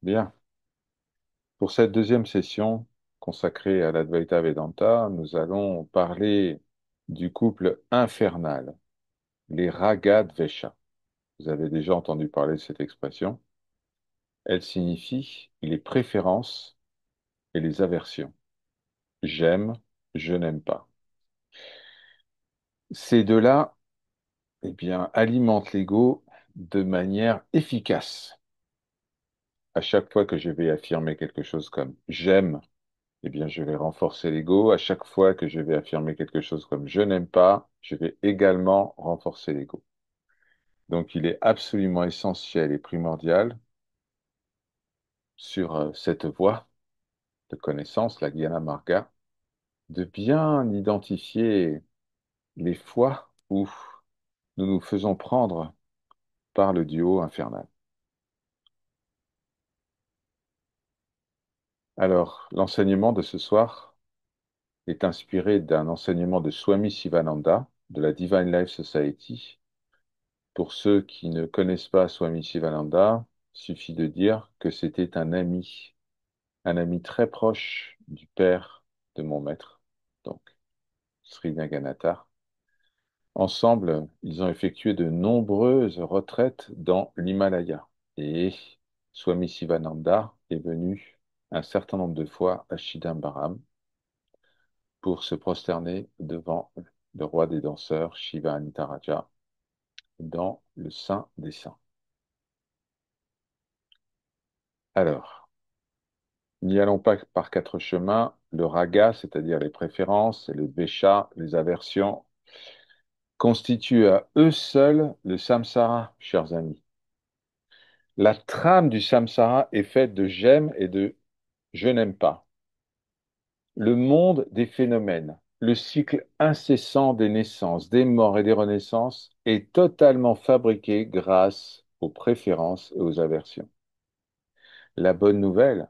Bien. Pour cette deuxième session consacrée à l'Advaita Vedanta, nous allons parler du couple infernal, les Raga-dvesha. Vous avez déjà entendu parler de cette expression. Elle signifie les préférences et les aversions. J'aime, je n'aime pas. Ces deux-là, eh bien, alimentent l'ego de manière efficace. À chaque fois que je vais affirmer quelque chose comme j'aime, eh bien, je vais renforcer l'ego. À chaque fois que je vais affirmer quelque chose comme je n'aime pas, je vais également renforcer l'ego. Donc, il est absolument essentiel et primordial sur cette voie de connaissance, la Jnana Marga, de bien identifier les fois où nous nous faisons prendre par le duo infernal. Alors, l'enseignement de ce soir est inspiré d'un enseignement de Swami Shivananda de la Divine Life Society. Pour ceux qui ne connaissent pas Swami Shivananda, il suffit de dire que c'était un ami très proche du père de mon maître, donc Sri Naganathar. Ensemble, ils ont effectué de nombreuses retraites dans l'Himalaya. Et Swami Shivananda est venu un certain nombre de fois à Chidambaram pour se prosterner devant le roi des danseurs, Shiva Anitaraja, dans le Saint des Saints. Alors, n'y allons pas par quatre chemins. Le raga, c'est-à-dire les préférences, et le dvesha, les aversions, constituent à eux seuls le samsara, chers amis. La trame du samsara est faite de j'aime et de je n'aime pas. Le monde des phénomènes, le cycle incessant des naissances, des morts et des renaissances est totalement fabriqué grâce aux préférences et aux aversions. La bonne nouvelle,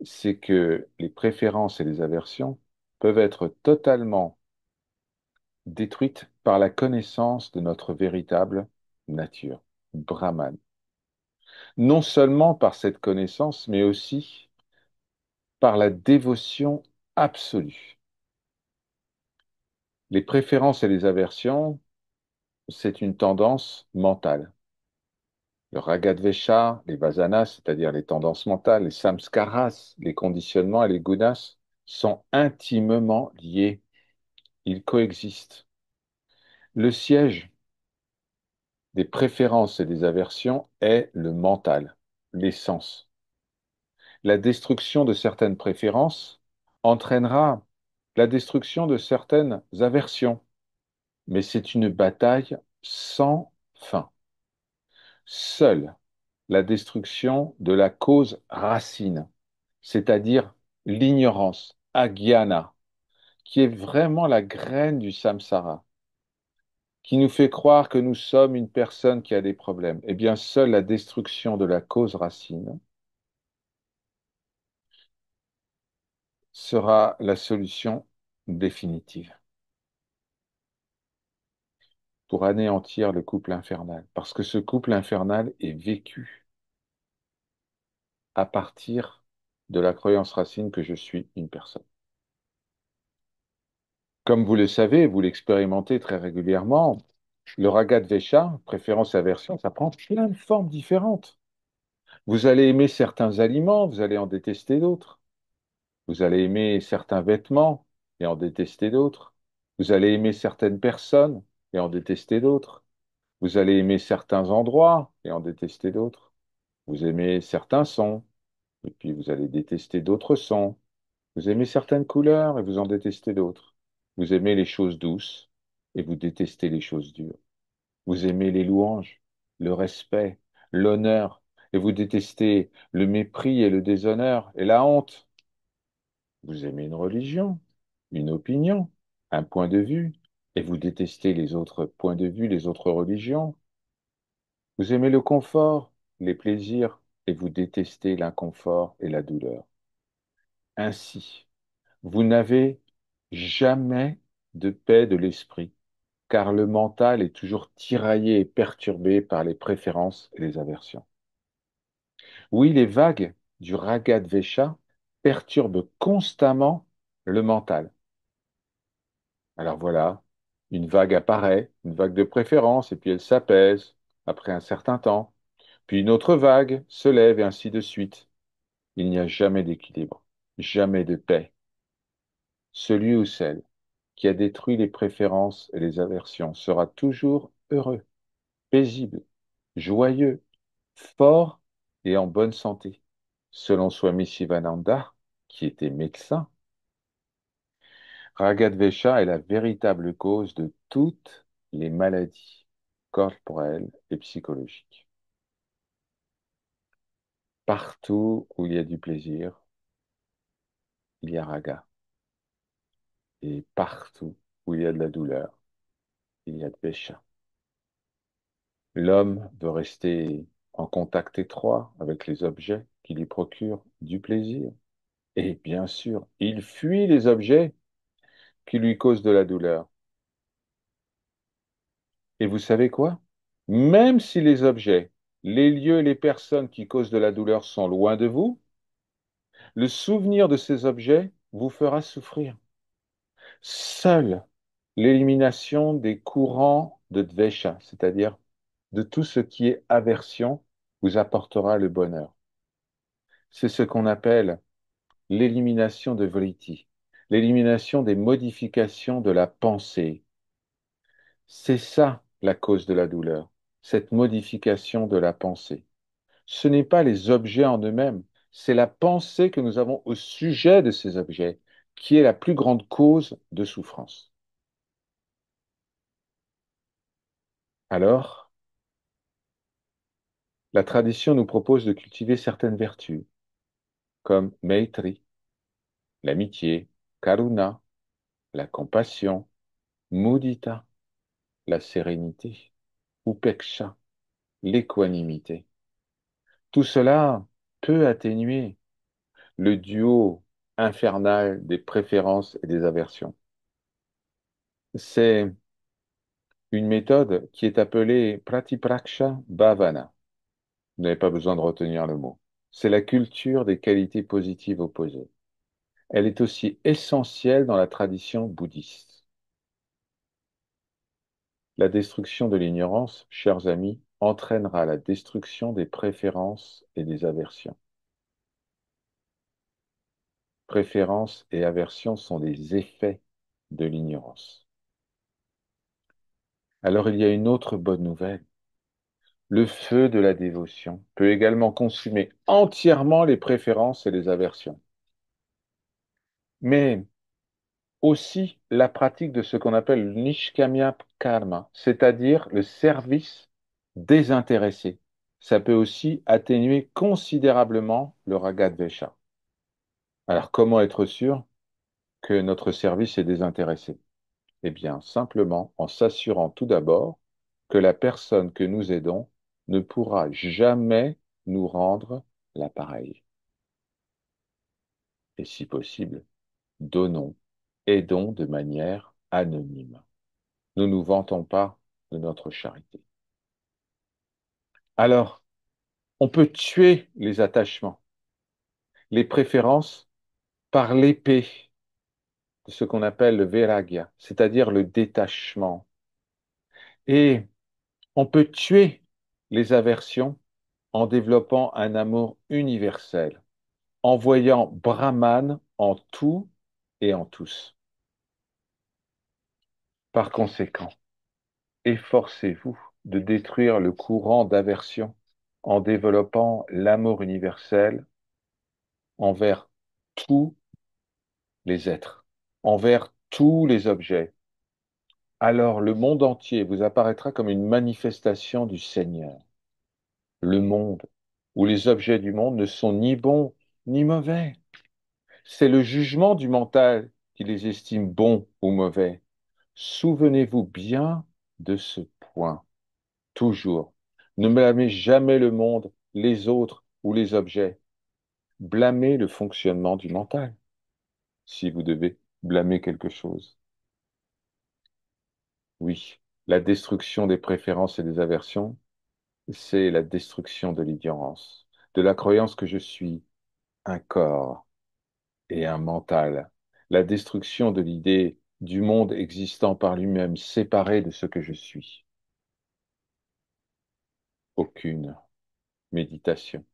c'est que les préférences et les aversions peuvent être totalement détruites par la connaissance de notre véritable nature, Brahman. Non seulement par cette connaissance, mais aussi par la dévotion absolue. Les préférences et les aversions, c'est une tendance mentale. Le ragadvesha, les vasanas, c'est-à-dire les tendances mentales, les samskaras, les conditionnements et les gunas, sont intimement liés. Ils coexistent. Le siège des préférences et des aversions est le mental, l'essence. La destruction de certaines préférences entraînera la destruction de certaines aversions, mais c'est une bataille sans fin. Seule la destruction de la cause racine, c'est-à-dire l'ignorance, agyana, qui est vraiment la graine du samsara, qui nous fait croire que nous sommes une personne qui a des problèmes. Eh bien, seule la destruction de la cause racine sera la solution définitive pour anéantir le couple infernal. Parce que ce couple infernal est vécu à partir de la croyance racine que je suis une personne. Comme vous le savez, vous l'expérimentez très régulièrement, le raga dvesha, préférence et aversion, ça prend plein de formes différentes. Vous allez aimer certains aliments, vous allez en détester d'autres. Vous allez aimer certains vêtements et en détester d'autres. Vous allez aimer certaines personnes et en détester d'autres. Vous allez aimer certains endroits et en détester d'autres. Vous aimez certains sons et puis vous allez détester d'autres sons. Vous aimez certaines couleurs et vous en détestez d'autres. Vous aimez les choses douces et vous détestez les choses dures. Vous aimez les louanges, le respect, l'honneur et vous détestez le mépris et le déshonneur et la honte. Vous aimez une religion, une opinion, un point de vue, et vous détestez les autres points de vue, les autres religions. Vous aimez le confort, les plaisirs, et vous détestez l'inconfort et la douleur. Ainsi, vous n'avez jamais de paix de l'esprit, car le mental est toujours tiraillé et perturbé par les préférences et les aversions. Oui, les vagues du Ragadvesha perturbent constamment le mental. Alors voilà, une vague apparaît, une vague de préférence, et puis elle s'apaise après un certain temps. Puis une autre vague se lève et ainsi de suite. Il n'y a jamais d'équilibre, jamais de paix. Celui ou celle qui a détruit les préférences et les aversions sera toujours heureux, paisible, joyeux, fort et en bonne santé. Selon Swami Shivananda, qui était médecin, Ragadvesha est la véritable cause de toutes les maladies corporelles et psychologiques. Partout où il y a du plaisir, il y a raga. Et partout où il y a de la douleur, il y a de vesha. L'homme veut rester en contact étroit avec les objets qui lui procurent du plaisir. Et bien sûr, il fuit les objets qui lui causent de la douleur. Et vous savez quoi? Même si les objets, les lieux et les personnes qui causent de la douleur sont loin de vous, le souvenir de ces objets vous fera souffrir. Seule l'élimination des courants de dvesha, c'est-à-dire de tout ce qui est aversion, vous apportera le bonheur. C'est ce qu'on appelle l'élimination de vritti, l'élimination des modifications de la pensée. C'est ça la cause de la douleur, cette modification de la pensée. Ce n'est pas les objets en eux-mêmes, c'est la pensée que nous avons au sujet de ces objets qui est la plus grande cause de souffrance. Alors, la tradition nous propose de cultiver certaines vertus, comme Maitri, l'amitié, Karuna, la compassion, Mudita, la sérénité, Upeksha, l'équanimité. Tout cela peut atténuer le duo infernal des préférences et des aversions. C'est une méthode qui est appelée Pratipraksha Bhavana. Vous n'avez pas besoin de retenir le mot. C'est la culture des qualités positives opposées. Elle est aussi essentielle dans la tradition bouddhiste. La destruction de l'ignorance, chers amis, entraînera la destruction des préférences et des aversions. Préférences et aversions sont des effets de l'ignorance. Alors il y a une autre bonne nouvelle. Le feu de la dévotion peut également consumer entièrement les préférences et les aversions. Mais aussi la pratique de ce qu'on appelle le nishkamya karma, c'est-à-dire le service désintéressé. Ça peut aussi atténuer considérablement le ragadvesha. Alors, comment être sûr que notre service est désintéressé? Eh bien, simplement en s'assurant tout d'abord que la personne que nous aidons ne pourra jamais nous rendre l'appareil. Et si possible, donnons, aidons de manière anonyme. Ne nous vantons pas de notre charité. Alors, on peut tuer les attachements, les préférences par l'épée de ce qu'on appelle le vairagya, c'est-à-dire le détachement. Et on peut tuer les aversions en développant un amour universel, en voyant Brahman en tout et en tous. Par conséquent, efforcez-vous de détruire le courant d'aversion en développant l'amour universel envers tous les êtres, envers tous les objets. Alors le monde entier vous apparaîtra comme une manifestation du Seigneur. Le monde, où les objets du monde ne sont ni bons ni mauvais. C'est le jugement du mental qui les estime bons ou mauvais. Souvenez-vous bien de ce point, toujours. Ne blâmez jamais le monde, les autres ou les objets. Blâmez le fonctionnement du mental, si vous devez blâmer quelque chose. Oui, la destruction des préférences et des aversions, c'est la destruction de l'ignorance. de la croyance que je suis un corps et un mental, la destruction de l'idée du monde existant par lui-même, séparé de ce que je suis. Aucune méditation,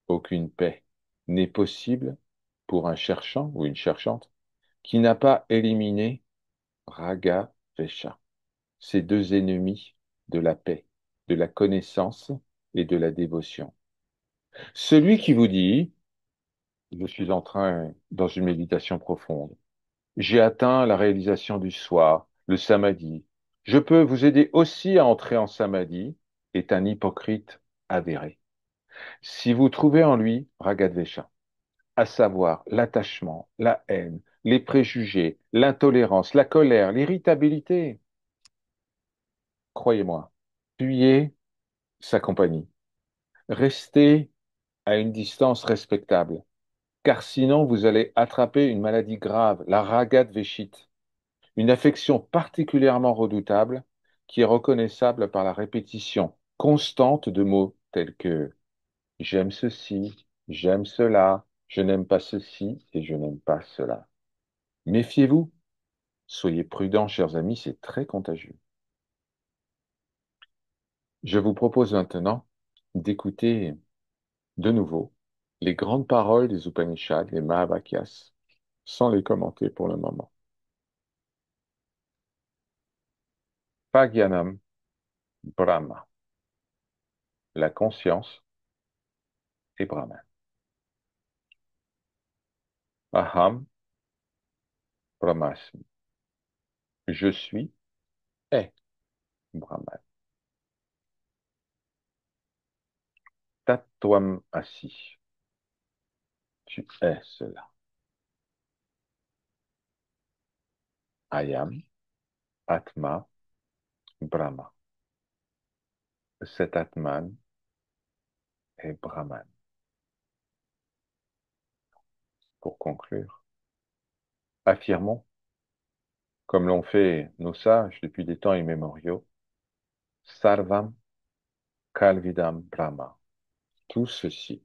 aucune paix n'est possible pour un cherchant ou une cherchante qui n'a pas éliminé Raga Vesha, ces deux ennemis de la paix, de la connaissance et de la dévotion. Celui qui vous dit, je suis en train, dans une méditation profonde, j'ai atteint la réalisation du soi, le samadhi, je peux vous aider aussi à entrer en samadhi, est un hypocrite avéré. Si vous trouvez en lui Ragadvesha, à savoir l'attachement, la haine, les préjugés, l'intolérance, la colère, l'irritabilité, croyez-moi, fuyez sa compagnie. Restez à une distance respectable, car sinon vous allez attraper une maladie grave, la Ragadveshite, une affection particulièrement redoutable qui est reconnaissable par la répétition constante de mots tels que j'aime ceci, j'aime cela, je n'aime pas ceci et je n'aime pas cela. Méfiez-vous, soyez prudents, chers amis, c'est très contagieux. Je vous propose maintenant d'écouter de nouveau les grandes paroles des Upanishads, les Mahavakyas, sans les commenter pour le moment. Pagyanam Brahma, la conscience est Brahman. Aham Brahmasmi, je suis est Brahman. Tattvam asi, tu es cela. Ayam Atma Brahma, cet Atman est Brahman. Pour conclure, affirmons, comme l'ont fait nos sages depuis des temps immémoriaux, Sarvam Kalvidam Brahma, tout ceci,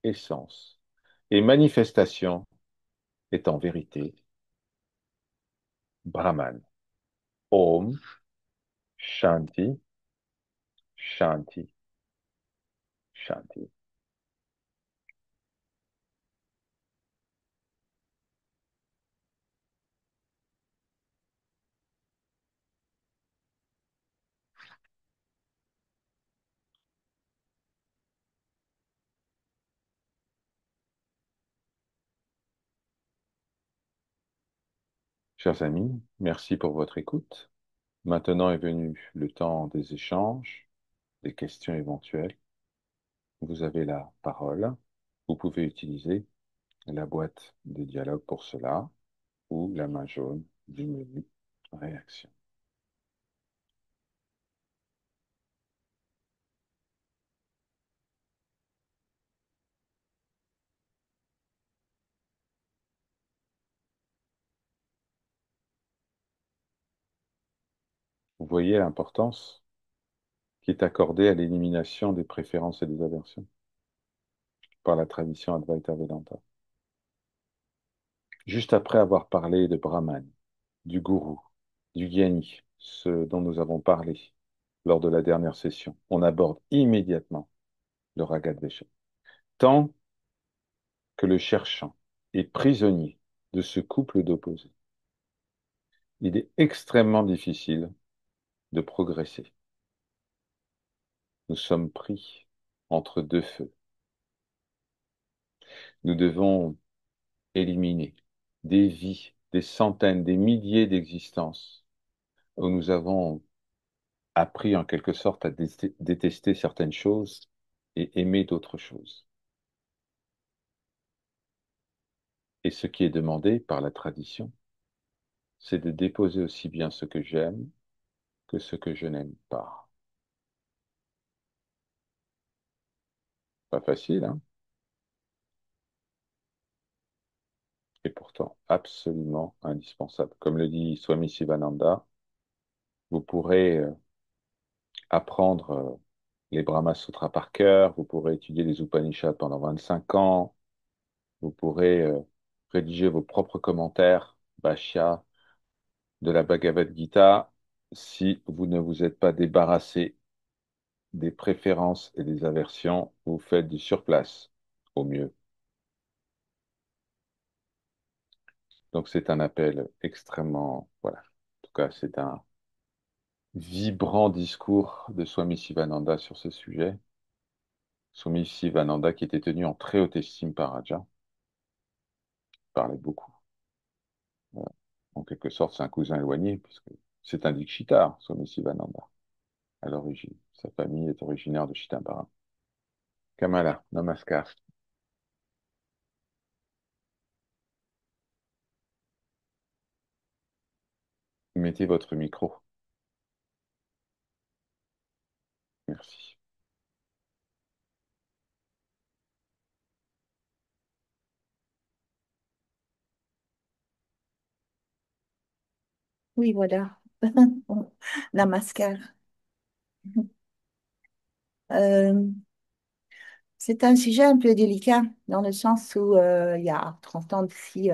essence et manifestation, est en vérité Brahman. Om Shanti, Shanti, Shanti. Chers amis, merci pour votre écoute. Maintenant est venu le temps des échanges, des questions éventuelles. Vous avez la parole. Vous pouvez utiliser la boîte de dialogue pour cela ou la main jaune du menu réaction. Vous voyez l'importance qui est accordée à l'élimination des préférences et des aversions par la tradition Advaita Vedanta. Juste après avoir parlé de Brahman, du gourou, du gyani, ce dont nous avons parlé lors de la dernière session, on aborde immédiatement le Ragadvesha. Tant que le cherchant est prisonnier de ce couple d'opposés, il est extrêmement difficile de progresser. Nous sommes pris entre deux feux. Nous devons éliminer des vies, des centaines, des milliers d'existences où nous avons appris en quelque sorte à détester certaines choses et aimer d'autres choses. Et ce qui est demandé par la tradition, c'est de déposer aussi bien ce que j'aime que ce que je n'aime pas. Pas facile, hein? Et pourtant absolument indispensable. Comme le dit Swami Shivananda, vous pourrez apprendre les Brahma Sutras par cœur, vous pourrez étudier les Upanishads pendant 25 ans, vous pourrez rédiger vos propres commentaires, Bhashya, de la Bhagavad Gita, si vous ne vous êtes pas débarrassé des préférences et des aversions, vous faites du surplace, au mieux. Donc c'est un appel extrêmement, voilà. En tout cas, c'est un vibrant discours de Swami Sivananda sur ce sujet. Swami Sivananda qui était tenu en très haute estime par Raja, parlait beaucoup. Voilà. En quelque sorte, c'est un cousin éloigné, puisque c'est un Dikshitar, Swami Sivananda, à l'origine. Sa famille est originaire de Chitambara. Kamala, namaskar. Mettez votre micro. Merci. Oui, voilà. Bon, Namaskar. Euh, c'est un sujet un peu délicat dans le sens où il y a 30 ans d'ici,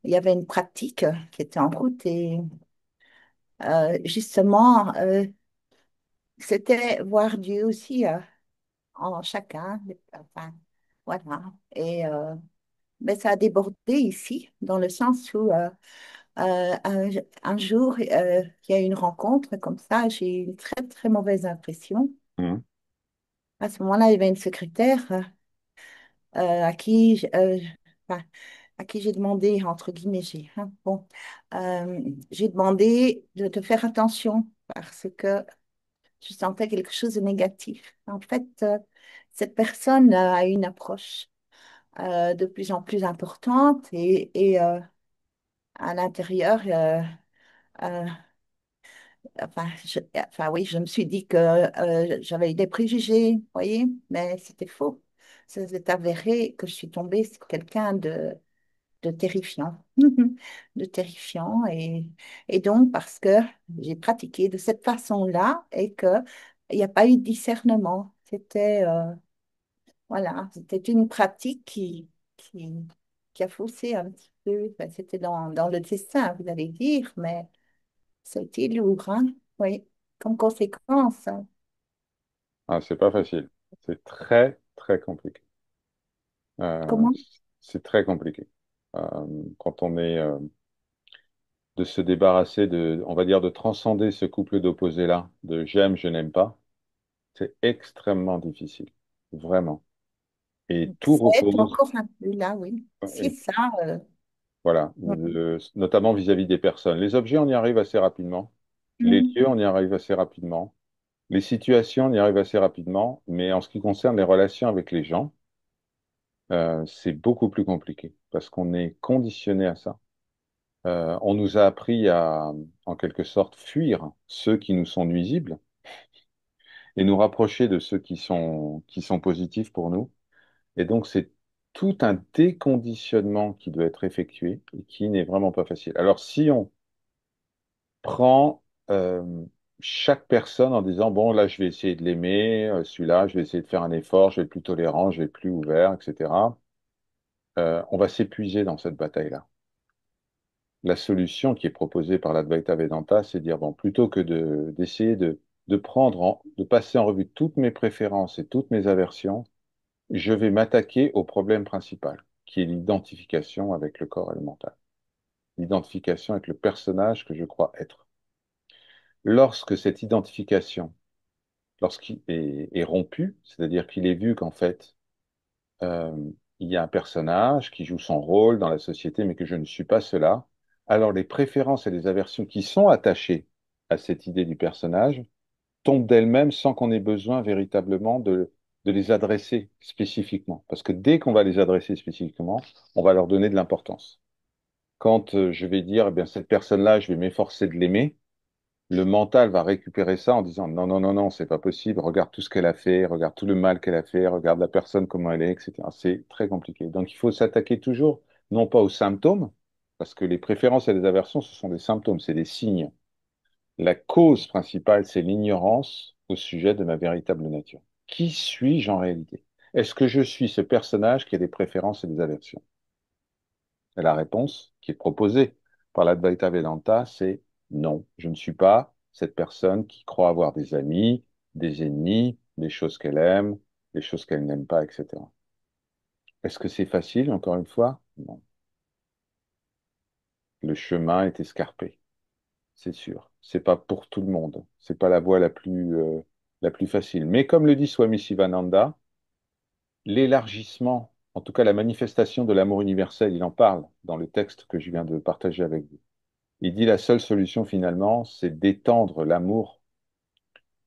il y avait une pratique qui était en route et justement, c'était voir Dieu aussi en chacun. Enfin, voilà. Et ben, ça a débordé ici dans le sens où un jour, il y a eu une rencontre comme ça, j'ai eu une très très mauvaise impression. Mhm. À ce moment-là, il y avait une secrétaire à qui, enfin, à qui j'ai demandé, entre guillemets, j'ai demandé de faire attention parce que je sentais quelque chose de négatif. En fait, cette personne a une approche de plus en plus importante et à l'intérieur, euh, enfin, oui, je me suis dit que j'avais eu des préjugés, vous voyez, mais c'était faux. Ça s'est avéré que je suis tombée sur quelqu'un de terrifiant, de terrifiant. Et donc, parce que j'ai pratiqué de cette façon-là et qu'il n'y a pas eu de discernement. Voilà, c'était une pratique qui, qui a faussé un petit peu. Enfin, c'était dans le destin, vous allez dire, mais ça a été lourd, hein? Oui, comme conséquence, hein. Ah, c'est pas facile. C'est très, très compliqué. Euh, Comment? c'est très compliqué. Quand on est de se débarrasser de, on va dire, de transcender ce couple d'opposés-là, de j'aime, je n'aime pas, c'est extrêmement difficile. Vraiment. Et tout Ça est repose, encore un peu là, oui. C'est et ça. voilà, notamment vis-à-vis des personnes. Les objets, on y arrive assez rapidement. Les Mhm. lieux, on y arrive assez rapidement. Les situations, on y arrive assez rapidement. Mais en ce qui concerne les relations avec les gens, c'est beaucoup plus compliqué parce qu'on est conditionné à ça. On nous a appris à, en quelque sorte, fuir ceux qui nous sont nuisibles et nous rapprocher de ceux qui sont positifs pour nous. Et donc, c'est tout un déconditionnement qui doit être effectué et qui n'est vraiment pas facile. Alors, si on prend chaque personne en disant, bon, là, je vais essayer de l'aimer, celui-là, je vais essayer de faire un effort, je vais être plus tolérant, je vais être plus ouvert, etc., on va s'épuiser dans cette bataille-là. La solution qui est proposée par l'Advaita Vedanta, c'est de dire, bon, plutôt que d'essayer de de passer en revue toutes mes préférences et toutes mes aversions, je vais m'attaquer au problème principal, qui est l'identification avec le corps et le mental, l'identification avec le personnage que je crois être. Lorsque cette identification, lorsqu'il est rompu, c'est-à-dire qu'il est vu qu'en fait, euh, il y a un personnage qui joue son rôle dans la société, mais que je ne suis pas cela, alors les préférences et les aversions qui sont attachées à cette idée du personnage tombent d'elles-mêmes sans qu'on ait besoin véritablement de les adresser spécifiquement. Parce que dès qu'on va les adresser spécifiquement, on va leur donner de l'importance. Quand je vais dire, eh bien, cette personne-là, je vais m'efforcer de l'aimer, le mental va récupérer ça en disant non, non, non, non, c'est pas possible, regarde tout ce qu'elle a fait, regarde tout le mal qu'elle a fait, regarde la personne comment elle est, etc. C'est très compliqué. Donc il faut s'attaquer toujours, non pas aux symptômes, parce que les préférences et les aversions, ce sont des symptômes, c'est des signes. La cause principale, c'est l'ignorance au sujet de ma véritable nature. Qui suis-je en réalité? Est-ce que je suis ce personnage qui a des préférences et des aversions? Et la réponse qui est proposée par l'Advaita Vedanta, c'est non, je ne suis pas cette personne qui croit avoir des amis, des ennemis, des choses qu'elle aime, des choses qu'elle n'aime pas, etc. Est-ce que c'est facile, encore une fois? Non. Le chemin est escarpé, c'est sûr. C'est pas pour tout le monde. C'est pas la voie la plus facile. Mais comme le dit Swami Shivananda, l'élargissement, en tout cas la manifestation de l'amour universel, il en parle dans le texte que je viens de partager avec vous. Il dit la seule solution finalement, c'est d'étendre l'amour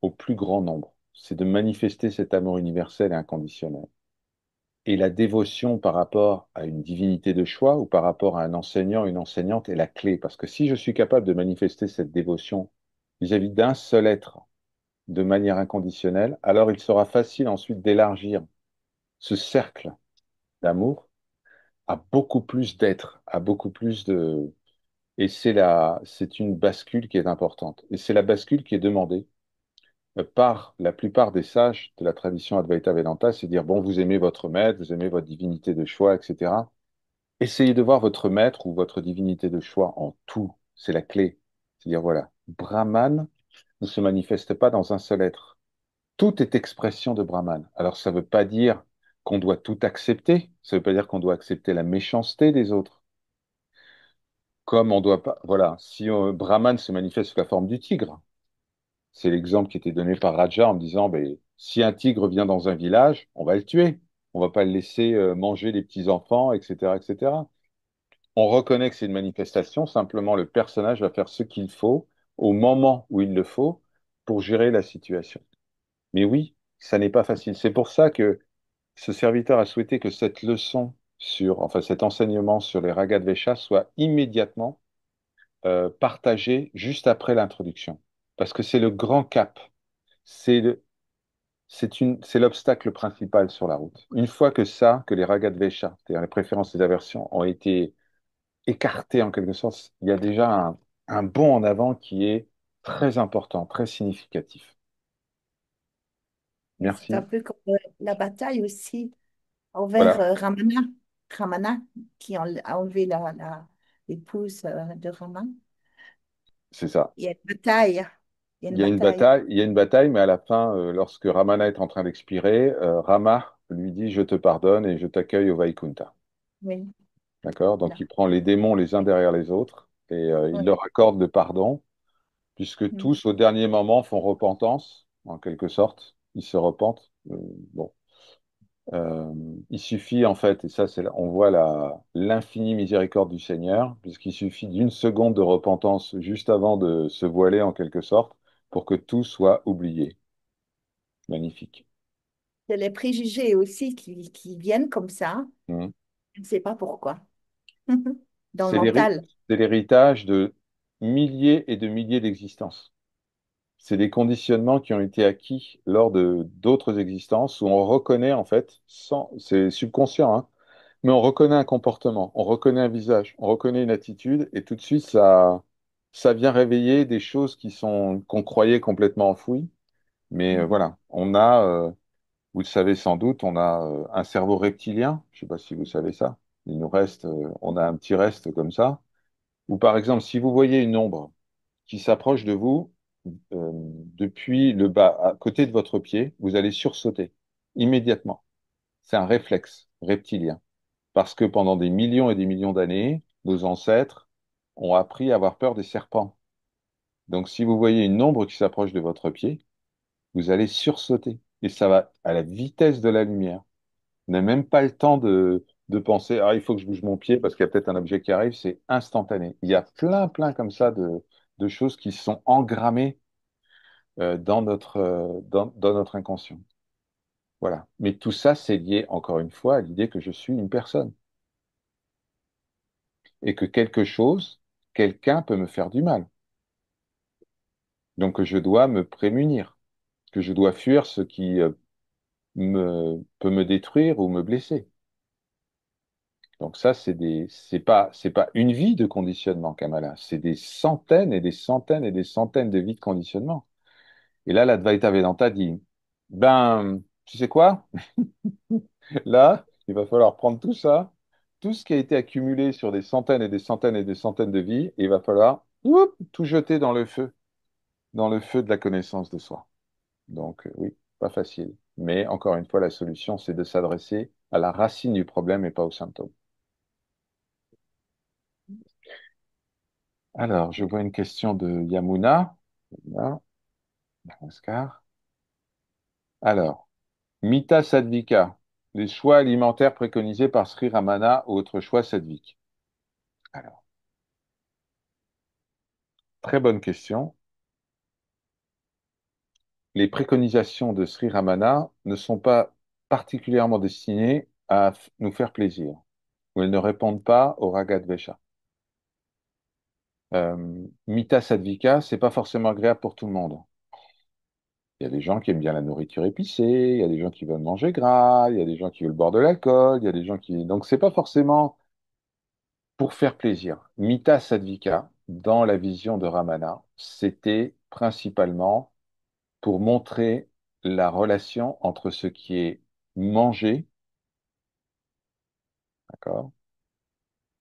au plus grand nombre. C'est de manifester cet amour universel et inconditionnel. Et la dévotion par rapport à une divinité de choix ou par rapport à un enseignant, une enseignante est la clé. Parce que si je suis capable de manifester cette dévotion vis-à-vis d'un seul être de manière inconditionnelle, alors il sera facile ensuite d'élargir ce cercle d'amour à beaucoup plus d'êtres, à beaucoup plus de... Et c'est une bascule qui est importante. Et c'est la bascule qui est demandée par la plupart des sages de la tradition Advaita Vedanta, c'est dire, bon, vous aimez votre maître, vous aimez votre divinité de choix, etc. Essayez de voir votre maître ou votre divinité de choix en tout. C'est la clé. C'est-à-dire, voilà, Brahman ne se manifeste pas dans un seul être. Tout est expression de Brahman. Alors, ça ne veut pas dire qu'on doit tout accepter. Ça ne veut pas dire qu'on doit accepter la méchanceté des autres. Comme on doit pas, voilà, si Brahman se manifeste sous la forme du tigre, c'est l'exemple qui était donné par Raja en me disant, ben, si un tigre vient dans un village, on va le tuer. On va pas le laisser manger les petits-enfants, etc., etc. On reconnaît que c'est une manifestation, simplement le personnage va faire ce qu'il faut au moment où il le faut pour gérer la situation. Mais oui, ça n'est pas facile. C'est pour ça que ce serviteur a souhaité que cette leçon enfin cet enseignement sur les Ragadvesha soit immédiatement partagé juste après l'introduction. Parce que c'est le grand cap. C'est le- c'est l'obstacle principal sur la route. Une fois que les Ragadvesha, c'est-à-dire les préférences et les aversions, ont été écartées en quelque sorte, il y a déjà un bond en avant qui est très important, très significatif. C'est un Merci. peu comme la bataille aussi envers Voilà, Ramana. Ramana, a enlevé l'épouse de Rama. c'est ça. Il y a une bataille. Il y a Il une y a une bataille. bataille, il y a une bataille, mais à la fin, lorsque Ramana est en train d'expirer, Rama lui dit, je te pardonne et je t'accueille au Vaikunta. Oui, D'accord? Donc voilà. il prend les démons les uns derrière les autres et il Oui. leur accorde le pardon, puisque Mm. tous, au dernier moment, font repentance, en quelque sorte. Ils se repentent. Bon. Euh, il suffit, en fait, et ça, on voit l'infinie miséricorde du Seigneur, puisqu'il suffit d'une seconde de repentance juste avant de se voiler, en quelque sorte, pour que tout soit oublié. Magnifique. C'est les préjugés aussi qui viennent comme ça. Mhm. Je ne sais pas pourquoi. Dans le C'est l'héri- mental. c'est l'héritage de milliers et de milliers d'existences. C'est des conditionnements qui ont été acquis lors de d'autres existences où on reconnaît, en fait, c'est subconscient, hein, mais on reconnaît un comportement, on reconnaît un visage, on reconnaît une attitude, et tout de suite, ça vient réveiller des choses qu'on croyait complètement enfouies. Mais Mhm. voilà, vous le savez sans doute, on a un cerveau reptilien, je ne sais pas si vous savez ça, on a un petit reste comme ça, ou par exemple, si vous voyez une ombre qui s'approche de vous depuis le bas, à côté de votre pied, vous allez sursauter immédiatement. C'est un réflexe reptilien. Parce que pendant des millions et des millions d'années, nos ancêtres ont appris à avoir peur des serpents. Donc, si vous voyez une ombre qui s'approche de votre pied, vous allez sursauter. Et ça va à la vitesse de la lumière. Vous n'avez même pas le temps de penser, ah, il faut que je bouge mon pied parce qu'il y a peut-être un objet qui arrive. C'est instantané. Il y a plein comme ça de choses qui sont engrammées dans notre inconscient. Voilà. Mais tout ça, c'est lié, encore une fois, à l'idée que je suis une personne et que quelqu'un peut me faire du mal. Donc que je dois me prémunir, que je dois fuir ce qui peut me détruire ou me blesser. Donc ça, c'est pas une vie de conditionnement, Kamala. C'est des centaines et des centaines et des centaines de vies de conditionnement. Et là, l'Advaita Vedanta dit, ben, tu sais quoi? Là, il va falloir prendre tout ça, tout ce qui a été accumulé sur des centaines et des centaines et des centaines de vies, et il va falloir tout jeter dans le feu de la connaissance de soi. Donc, oui, pas facile. Mais encore une fois, la solution, c'est de s'adresser à la racine du problème et pas aux symptômes. Alors, je vois une question de Yamuna. Là, Namaskar. Alors, Mita Sadvika, les choix alimentaires préconisés par Sri Ramana ou autres choix sadviques. Alors, très bonne question. Les préconisations de Sri Ramana ne sont pas particulièrement destinées à nous faire plaisir, ou elles ne répondent pas au Ragadvesha. Mita Sadvika, c'est pas forcément agréable pour tout le monde. Il y a des gens qui aiment bien la nourriture épicée, il y a des gens qui veulent manger gras, il y a des gens qui veulent boire de l'alcool, il y a des gens qui... Donc, c'est pas forcément pour faire plaisir. Mita Sadvika, dans la vision de Ramana, c'était principalement pour montrer la relation entre ce qui est mangé, d'accord,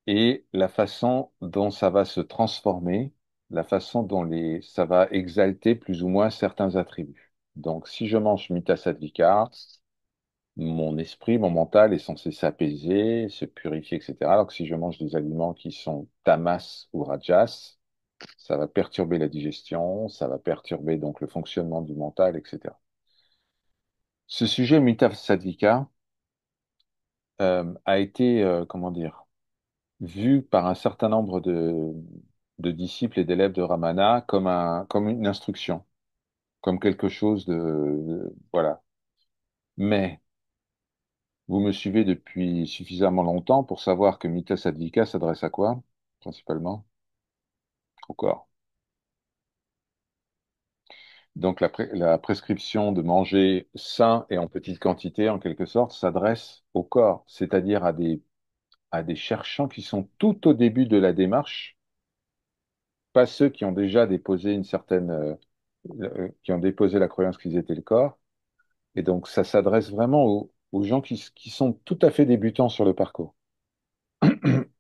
et la façon dont ça va se transformer, la façon dont ça va exalter plus ou moins certains attributs. Donc, si je mange Mita Sattvika, mon esprit, mon mental est censé s'apaiser, se purifier, etc. Alors que si je mange des aliments qui sont tamas ou rajas, ça va perturber la digestion, ça va perturber donc le fonctionnement du mental, etc. Ce sujet Mita Sattvika a été, comment dire, vu par un certain nombre de disciples et d'élèves de Ramana comme une instruction, comme quelque chose voilà. Mais vous me suivez depuis suffisamment longtemps pour savoir que Mita Saddvika s'adresse à quoi, principalement? Au corps. Donc la prescription de manger sain et en petite quantité, en quelque sorte, s'adresse au corps, c'est-à-dire à des cherchants qui sont tout au début de la démarche, pas ceux qui ont déjà déposé qui ont déposé la croyance qu'ils étaient le corps. Et donc, ça s'adresse vraiment aux gens qui sont tout à fait débutants sur le parcours,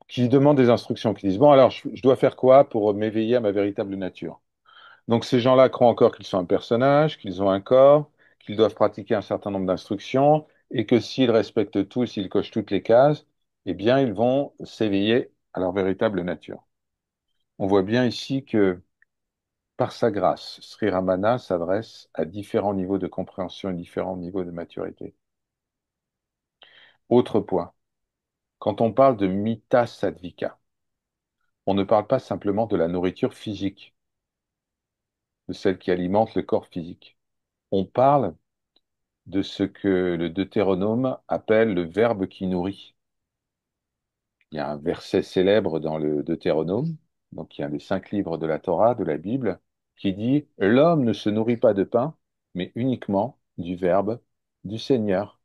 qui demandent des instructions, qui disent, bon, alors, je dois faire quoi pour m'éveiller à ma véritable nature? Donc, ces gens-là croient encore qu'ils sont un personnage, qu'ils ont un corps, qu'ils doivent pratiquer un certain nombre d'instructions, et que s'ils respectent tout, s'ils cochent toutes les cases, eh bien, ils vont s'éveiller à leur véritable nature. On voit bien ici que par sa grâce, Sri Ramana s'adresse à différents niveaux de compréhension et différents niveaux de maturité. Autre point, quand on parle de Mita Sattvika, on ne parle pas simplement de la nourriture physique, de celle qui alimente le corps physique. On parle de ce que le Deutéronome appelle le verbe qui nourrit. Il y a un verset célèbre dans le Deutéronome, donc qui est un des 5 livres de la Torah, de la Bible, qui dit: L'homme ne se nourrit pas de pain, mais uniquement du verbe du Seigneur.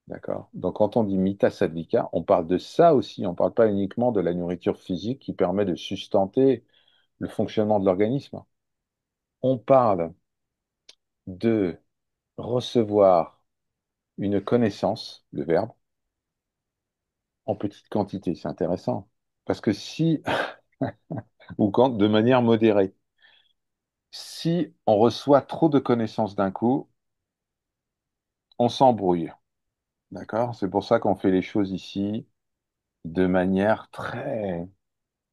D'accord? Donc, quand on dit Mita Sattvika, on parle de ça aussi. On ne parle pas uniquement de la nourriture physique qui permet de sustenter le fonctionnement de l'organisme. On parle de recevoir une connaissance, le verbe, en petite quantité. C'est intéressant. Parce que si, ou quand, de manière modérée, si on reçoit trop de connaissances d'un coup, on s'embrouille. D'accord? C'est pour ça qu'on fait les choses ici de manière très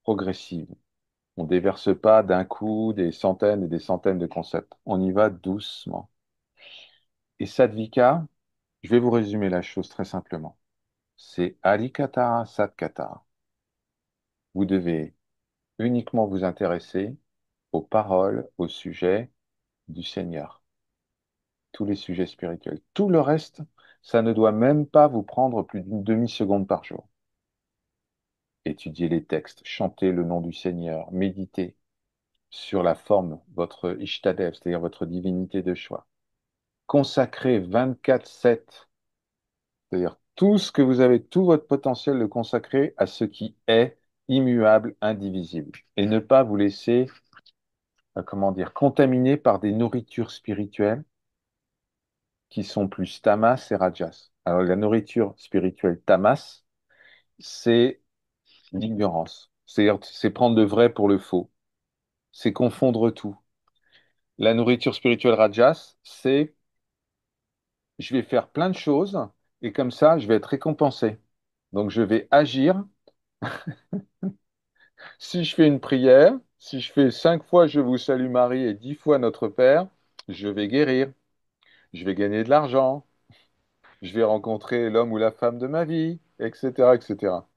progressive. On ne déverse pas d'un coup des centaines et des centaines de concepts. On y va doucement. Et Sadvika, je vais vous résumer la chose très simplement. C'est Harikata Satkata. Vous devez uniquement vous intéresser aux paroles, aux sujets du Seigneur, tous les sujets spirituels. Tout le reste, ça ne doit même pas vous prendre plus d'une demi-seconde par jour. Étudiez les textes, chantez le nom du Seigneur, méditez sur la forme, votre Ishtadev, c'est-à-dire votre divinité de choix. Consacrez 24/7, c'est-à-dire tout ce que vous avez, tout votre potentiel, le consacrer à ce qui est immuable, indivisible, et ne pas vous laisser comment dire, contaminés par des nourritures spirituelles qui sont plus tamas et rajas. Alors, la nourriture spirituelle tamas, c'est l'ignorance. C'est prendre le vrai pour le faux. C'est confondre tout. La nourriture spirituelle rajas, c'est je vais faire plein de choses et comme ça, je vais être récompensé. Donc, je vais agir. Si je fais une prière, si je fais 5 fois Je vous salue Marie et 10 fois Notre Père, je vais guérir, je vais gagner de l'argent, je vais rencontrer l'homme ou la femme de ma vie, etc., etc.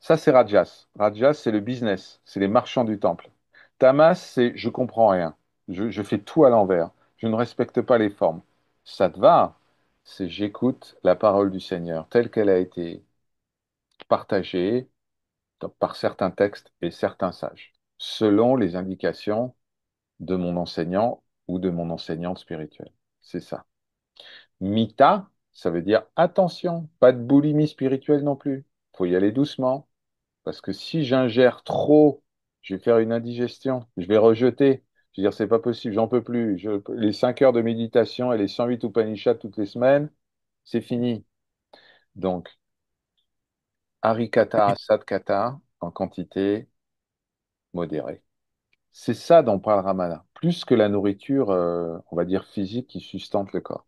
Ça, c'est Rajas. Rajas, c'est le business, c'est les marchands du temple. Tamas, c'est je comprends rien, je fais tout à l'envers, je ne respecte pas les formes. Sattva, c'est j'écoute la parole du Seigneur telle qu'elle a été partagée par certains textes et certains sages, selon les indications de mon enseignant ou de mon enseignante spirituelle. C'est ça. Mita, ça veut dire attention, pas de boulimie spirituelle non plus. Faut y aller doucement, parce que si j'ingère trop, je vais faire une indigestion, je vais rejeter. Je veux dire, c'est pas possible, j'en peux plus. Les 5 heures de méditation et les 108 Upanishads toutes les semaines, c'est fini. Donc, Harikata, Satkata, en quantité modérée. C'est ça dont parle Ramana, plus que la nourriture, on va dire, physique qui sustente le corps.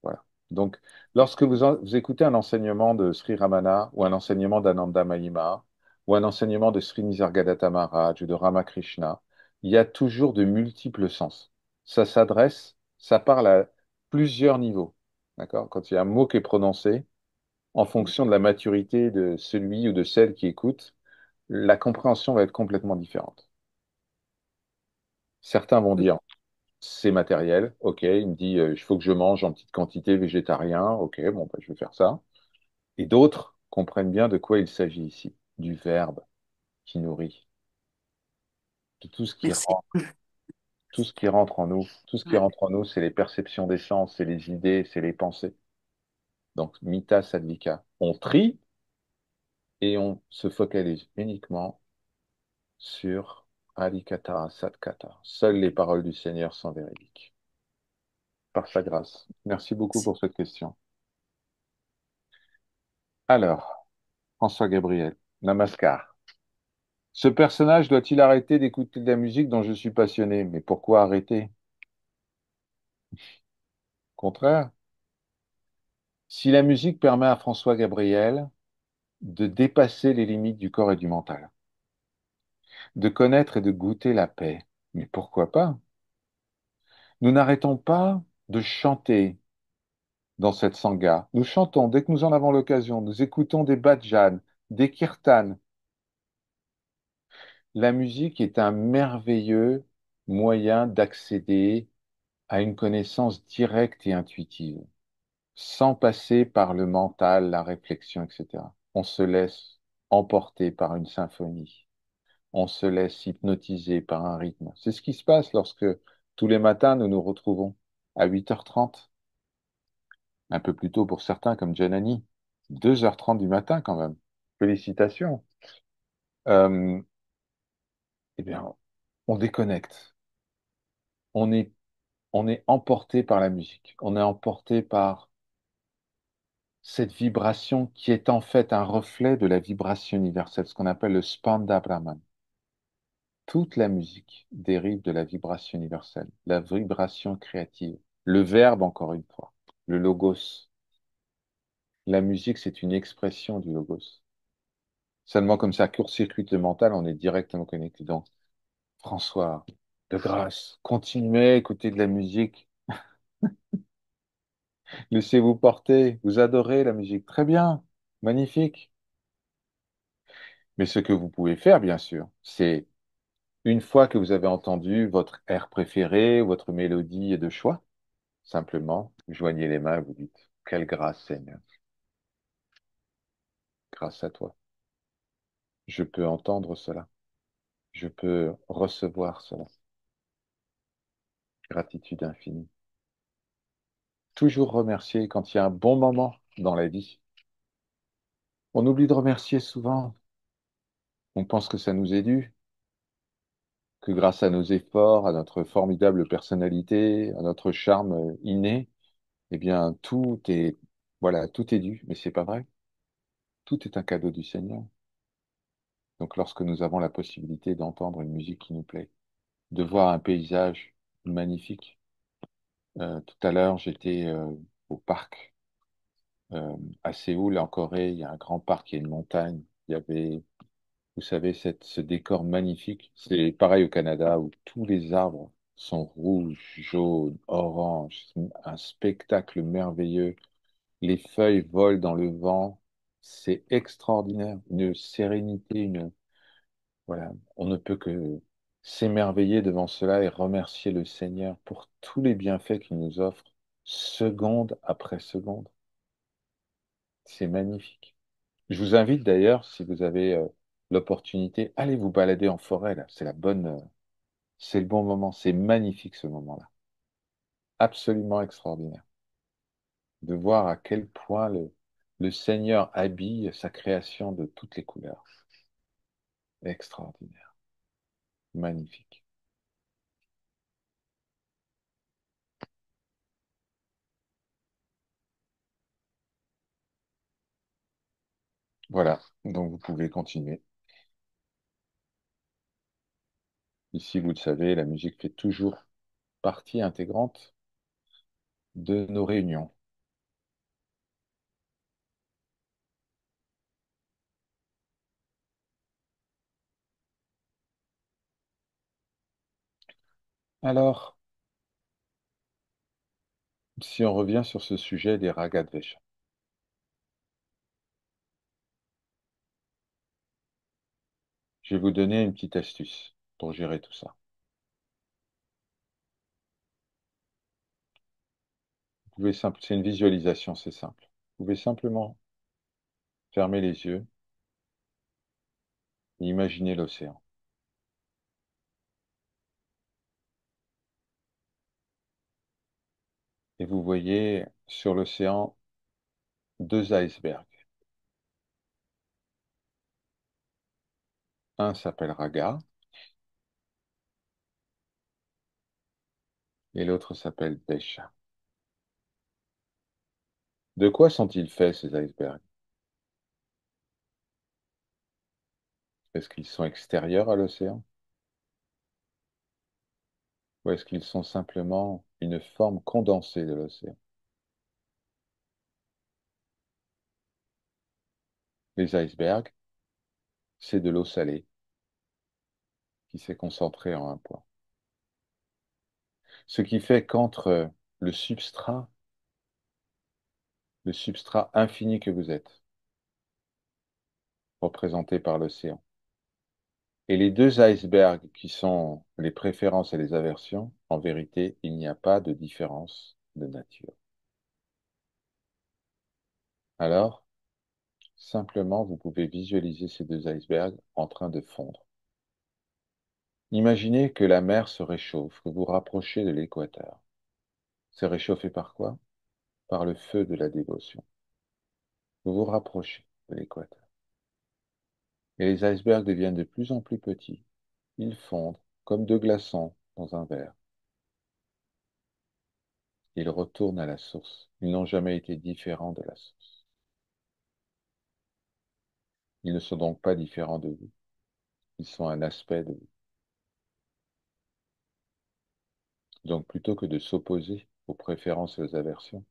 Voilà. Donc, lorsque vous écoutez un enseignement de Sri Ramana ou un enseignement d'Ananda Mahima ou un enseignement de Sri Nisargadatta Maharaj ou de Ramakrishna, il y a toujours de multiples sens. Ça parle à plusieurs niveaux. D'accord? Quand il y a un mot qui est prononcé, en fonction de la maturité de celui ou de celle qui écoute, la compréhension va être complètement différente. Certains vont dire c'est matériel, ok, il me dit il faut que je mange en petite quantité végétarien, ok, bon, bah, je vais faire ça. Et d'autres comprennent bien de quoi il s'agit ici, du verbe qui nourrit, de Merci. tout ce qui rentre en nous. Tout ce qui Ouais. rentre en nous, c'est les perceptions des sens, c'est les idées, c'est les pensées. Donc, mita sadvika. On trie et on se focalise uniquement sur alikata satkata. Seules les paroles du Seigneur sont véridiques. Par sa grâce. Merci beaucoup pour cette question. Alors, François Gabriel, Namaskar. Ce personnage doit-il arrêter d'écouter de la musique dont je suis passionné? Mais pourquoi arrêter? Au contraire. Si la musique permet à François Gabriel de dépasser les limites du corps et du mental, de connaître et de goûter la paix, mais pourquoi pas? Nous n'arrêtons pas de chanter dans cette sangha. Nous chantons dès que nous en avons l'occasion. Nous écoutons des bhajans, des kirtans. La musique est un merveilleux moyen d'accéder à une connaissance directe et intuitive, sans passer par le mental, la réflexion, etc. On se laisse emporter par une symphonie, on se laisse hypnotiser par un rythme. C'est ce qui se passe lorsque tous les matins nous nous retrouvons à 8h30, un peu plus tôt pour certains comme Janani, 2h30 du matin quand même. Félicitations. Euh, eh bien, on déconnecte. On est, on est emporté par la musique. On est emporté par cette vibration qui est en fait un reflet de la vibration universelle, ce qu'on appelle le Spanda Brahman. Toute la musique dérive de la vibration universelle, la vibration créative, le verbe encore une fois, le logos. La musique, c'est une expression du logos. Seulement comme ça court-circuite le mental, on est directement connecté. Donc, François, de grâce, continuez à écouter de la musique, laissez-vous porter, vous adorez la musique, très bien, magnifique. Mais ce que vous pouvez faire, bien sûr, c'est une fois que vous avez entendu votre air préféré, votre mélodie de choix, simplement joignez les mains et vous dites, quelle grâce Seigneur, grâce à toi. Je peux entendre cela, je peux recevoir cela. Gratitude infinie. Toujours remercier quand il y a un bon moment dans la vie. On oublie de remercier souvent, on pense que ça nous est dû, que grâce à nos efforts, à notre formidable personnalité, à notre charme inné, eh bien, voilà, tout est dû. Mais c'est pas vrai. Tout est un cadeau du Seigneur. Donc, lorsque nous avons la possibilité d'entendre une musique qui nous plaît, de voir un paysage magnifique. Tout à l'heure, j'étais au parc à Séoul, en Corée. Il y a un grand parc, il y a une montagne. Il y avait, vous savez, ce décor magnifique. C'est pareil au Canada où tous les arbres sont rouges, jaunes, oranges. Un spectacle merveilleux. Les feuilles volent dans le vent. C'est extraordinaire. Une sérénité, voilà. On ne peut que s'émerveiller devant cela et remercier le Seigneur pour tous les bienfaits qu'il nous offre, seconde après seconde. C'est magnifique. Je vous invite d'ailleurs, si vous avez l'opportunité, allez vous balader en forêt, là. C'est le bon moment. C'est magnifique ce moment-là. Absolument extraordinaire. De voir à quel point le Seigneur habille sa création de toutes les couleurs. Extraordinaire. Magnifique. Voilà. Donc vous pouvez continuer. Ici, vous le savez, la musique fait toujours partie intégrante de nos réunions. Alors, si on revient sur ce sujet des Ragadvesha, je vais vous donner une petite astuce pour gérer tout ça. C'est une visualisation, c'est simple. Vous pouvez simplement fermer les yeux et imaginer l'océan. Et vous voyez sur l'océan deux icebergs. Un s'appelle Raga et l'autre s'appelle Vesha. De quoi sont-ils faits, ces icebergs? Est-ce qu'ils sont extérieurs à l'océan ou est-ce qu'ils sont simplement une forme condensée de l'océan? Les icebergs, c'est de l'eau salée qui s'est concentrée en un point. Ce qui fait qu'entre le substrat, le substrat infini que vous êtes, représenté par l'océan, et les deux icebergs qui sont les préférences et les aversions, en vérité, il n'y a pas de différence de nature. Alors, simplement, vous pouvez visualiser ces deux icebergs en train de fondre. Imaginez que la mer se réchauffe, que vous rapprochez de l'équateur. C'est réchauffé par quoi? Par le feu de la dévotion. Vous vous rapprochez de l'équateur. Et les icebergs deviennent de plus en plus petits. Ils fondent comme deux glaçons dans un verre. Ils retournent à la source. Ils n'ont jamais été différents de la source. Ils ne sont donc pas différents de vous. Ils sont un aspect de vous. Donc plutôt que de s'opposer aux préférences et aux aversions,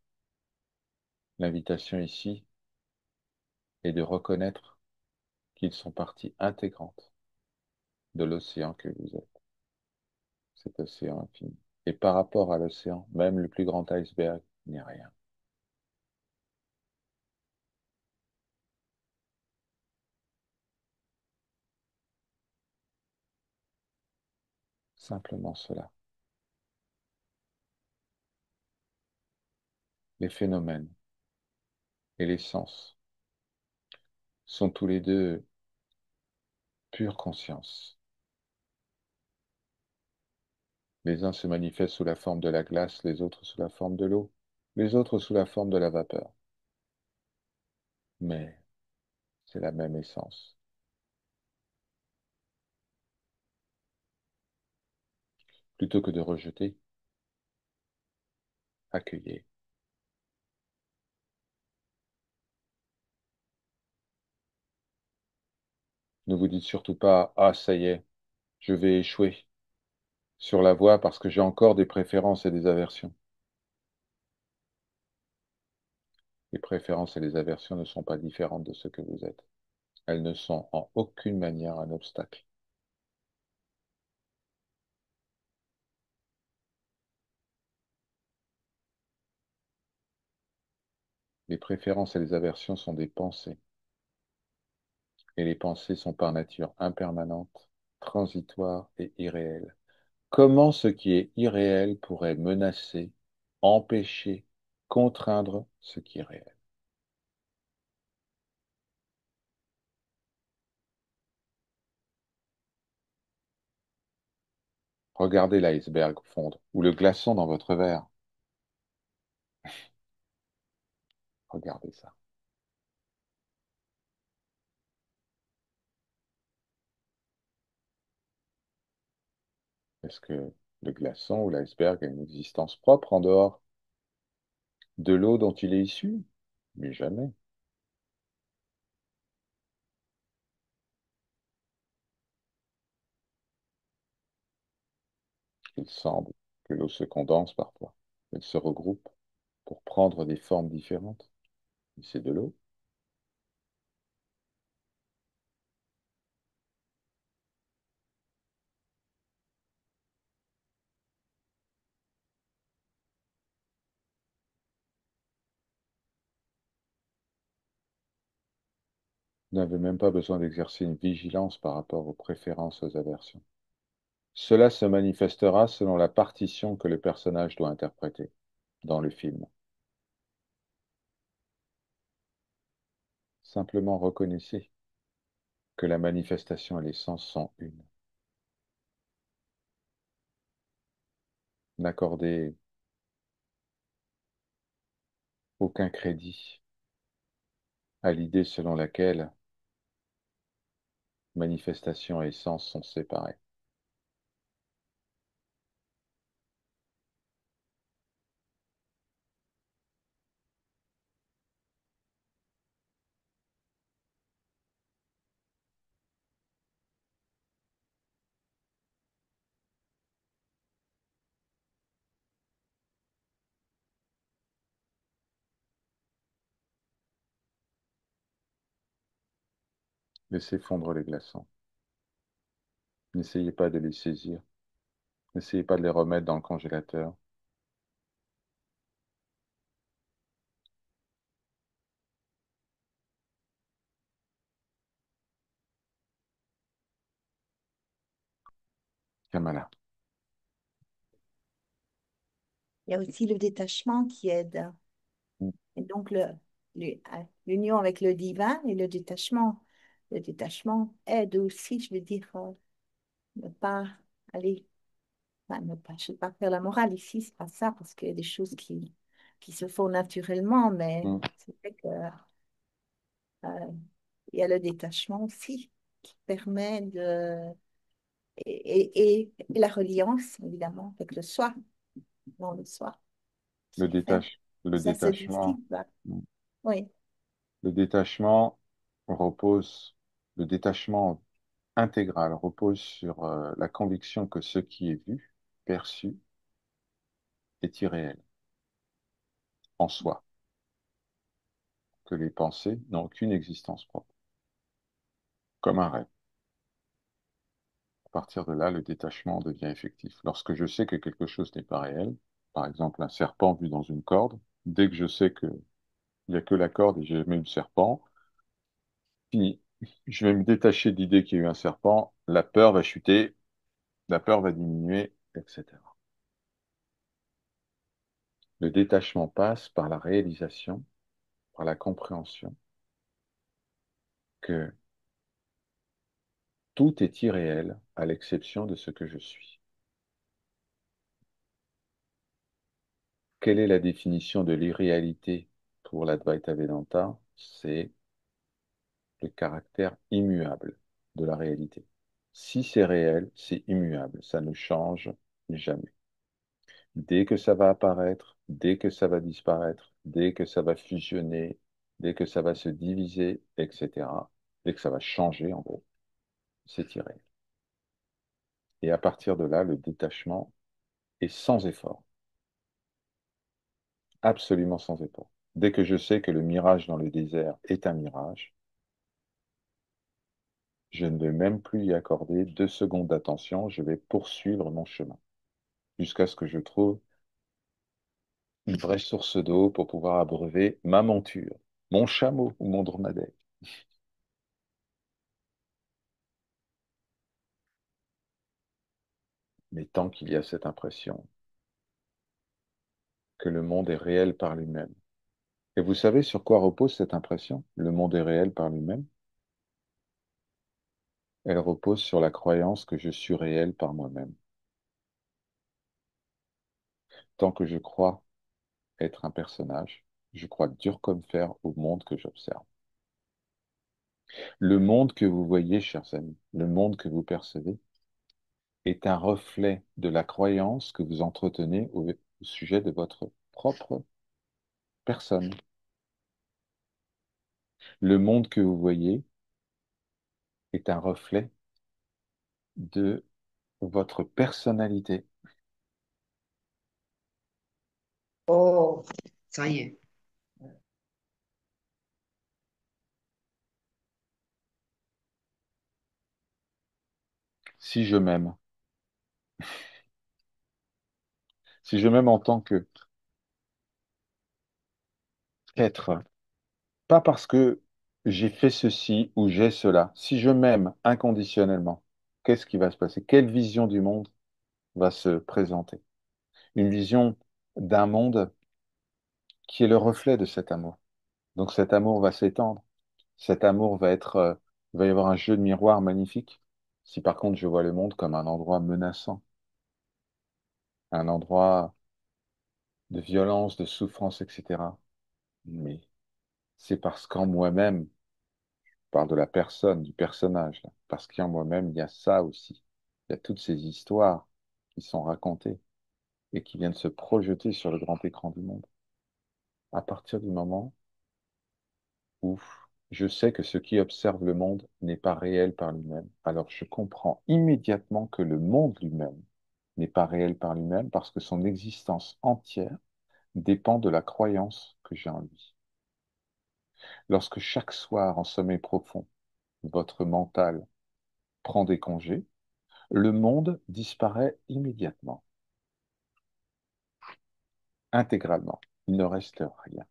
l'invitation ici est de reconnaître qu'ils sont partie intégrante de l'océan que vous êtes, cet océan infini. Et par rapport à l'océan, même le plus grand iceberg n'est rien. Simplement cela. Les phénomènes et les sens sont tous les deux pure conscience. Les uns se manifestent sous la forme de la glace, les autres sous la forme de l'eau, les autres sous la forme de la vapeur. Mais c'est la même essence. Plutôt que de rejeter, accueillez. Ne vous dites surtout pas, ah, ça y est, je vais échouer sur la voie parce que j'ai encore des préférences et des aversions. Les préférences et les aversions ne sont pas différentes de ce que vous êtes. Elles ne sont en aucune manière un obstacle. Les préférences et les aversions sont des pensées, et les pensées sont par nature impermanentes, transitoires et irréelles. Comment ce qui est irréel pourrait menacer, empêcher, contraindre ce qui est réel? Regardez l'iceberg fondre, ou le glaçon dans votre verre. Regardez ça. Est-ce que le glaçon ou l'iceberg a une existence propre en dehors de l'eau dont il est issu? Mais jamais. Il semble que l'eau se condense parfois. Elle se regroupe pour prendre des formes différentes. Mais c'est de l'eau. Vous n'avez même pas besoin d'exercer une vigilance par rapport aux préférences, aux aversions. Cela se manifestera selon la partition que le personnage doit interpréter dans le film. Simplement reconnaissez que la manifestation et les sens sont une. N'accordez aucun crédit à l'idée selon laquelle manifestation et sens sont séparés. Laissez fondre les glaçons. N'essayez pas de les saisir. N'essayez pas de les remettre dans le congélateur. Kamala. Il y a aussi le détachement qui aide. Et donc, l'union avec le divin et le détachement. Le détachement aide aussi, je veux dire, ne pas aller, enfin, ne pas, je ne vais pas faire la morale ici, c'est pas ça, parce qu'il y a des choses qui se font naturellement, mais Mm. c'est vrai que, il y a le détachement aussi qui permet de, et la reliance, évidemment, avec le soi, dans le soi, Le se fait. le Ça se détachement. dissipe. Oui, Le détachement repose, le détachement intégral repose sur la conviction que ce qui est vu, perçu, est irréel en soi, que les pensées n'ont aucune existence propre, comme un rêve. À partir de là, le détachement devient effectif. Lorsque je sais que quelque chose n'est pas réel, par exemple un serpent vu dans une corde, dès que je sais qu'il n'y a que la corde et j'ai jamais eu de serpent, fini. Je vais me détacher de l'idée qu'il y a eu un serpent, la peur va chuter, la peur va diminuer, etc. Le détachement passe par la réalisation, par la compréhension que tout est irréel à l'exception de ce que je suis. Quelle est la définition de l'irréalité pour l'Advaita Vedanta? C'est le caractère immuable de la réalité. Si c'est réel, c'est immuable, ça ne change Jamais. Dès que ça va apparaître, dès que ça va disparaître, dès que ça va fusionner, dès que ça va se diviser, etc., dès que ça va changer, en gros, c'est tiré. Et à partir de là, le détachement est sans effort, absolument sans effort. Dès que je sais que le mirage dans le désert est un mirage, je ne vais même plus y accorder 2 secondes d'attention, je vais poursuivre mon chemin jusqu'à ce que je trouve une vraie source d'eau pour pouvoir abreuver ma monture, mon chameau ou mon dromadaire. Mais tant qu'il y a cette impression que le monde est réel par lui-même. Et vous savez sur quoi repose cette impression? Le monde est réel par lui-même. Elle repose sur la croyance que je suis réel par moi-même. Tant que je crois être un personnage, je crois dur comme fer au monde que j'observe. Le monde que vous voyez, chers amis, le monde que vous percevez, est un reflet de la croyance que vous entretenez au sujet de votre propre personne. Le monde que vous voyez est un reflet de votre personnalité. Oh, ça y est. Si je m'aime, si je m'aime en tant que être, pas parce que j'ai fait ceci ou j'ai cela, si je m'aime inconditionnellement, qu'est-ce qui va se passer? Quelle vision du monde va se présenter? Une vision d'un monde qui est le reflet de cet amour. Donc cet amour va s'étendre. Cet amour va être, il va y avoir un jeu de miroir magnifique. Si par contre je vois le monde comme un endroit menaçant, un endroit de violence, de souffrance, etc. Mais c'est parce qu'en moi-même, je parle de la personne, du personnage, là, parce qu'en moi-même, il y a ça aussi. Il y a toutes ces histoires qui sont racontées et qui viennent se projeter sur le grand écran du monde. À partir du moment où je sais que ce qui observe le monde n'est pas réel par lui-même, alors je comprends immédiatement que le monde lui-même n'est pas réel par lui-même parce que son existence entière dépend de la croyance que j'ai en lui. Lorsque chaque soir, en sommeil profond, votre mental prend des congés, le monde disparaît immédiatement, intégralement. Il ne reste rien.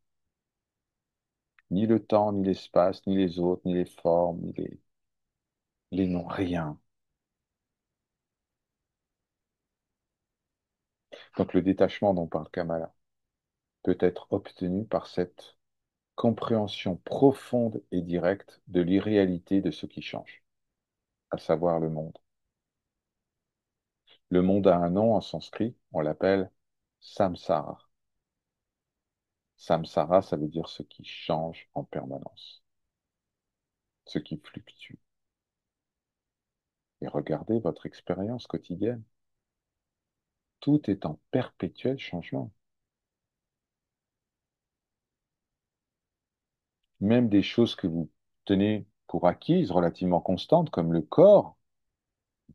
Ni le temps, ni l'espace, ni les autres, ni les formes, ni les noms, rien. Donc le détachement dont parle Kamala peut être obtenu par cette compréhension profonde et directe de l'irréalité de ce qui change, à savoir le monde. Le monde a un nom en sanskrit, on l'appelle samsara. Samsara, ça veut dire ce qui change en permanence, ce qui fluctue. Et regardez votre expérience quotidienne. Tout est en perpétuel changement. Même des choses que vous tenez pour acquises, relativement constantes, comme le corps,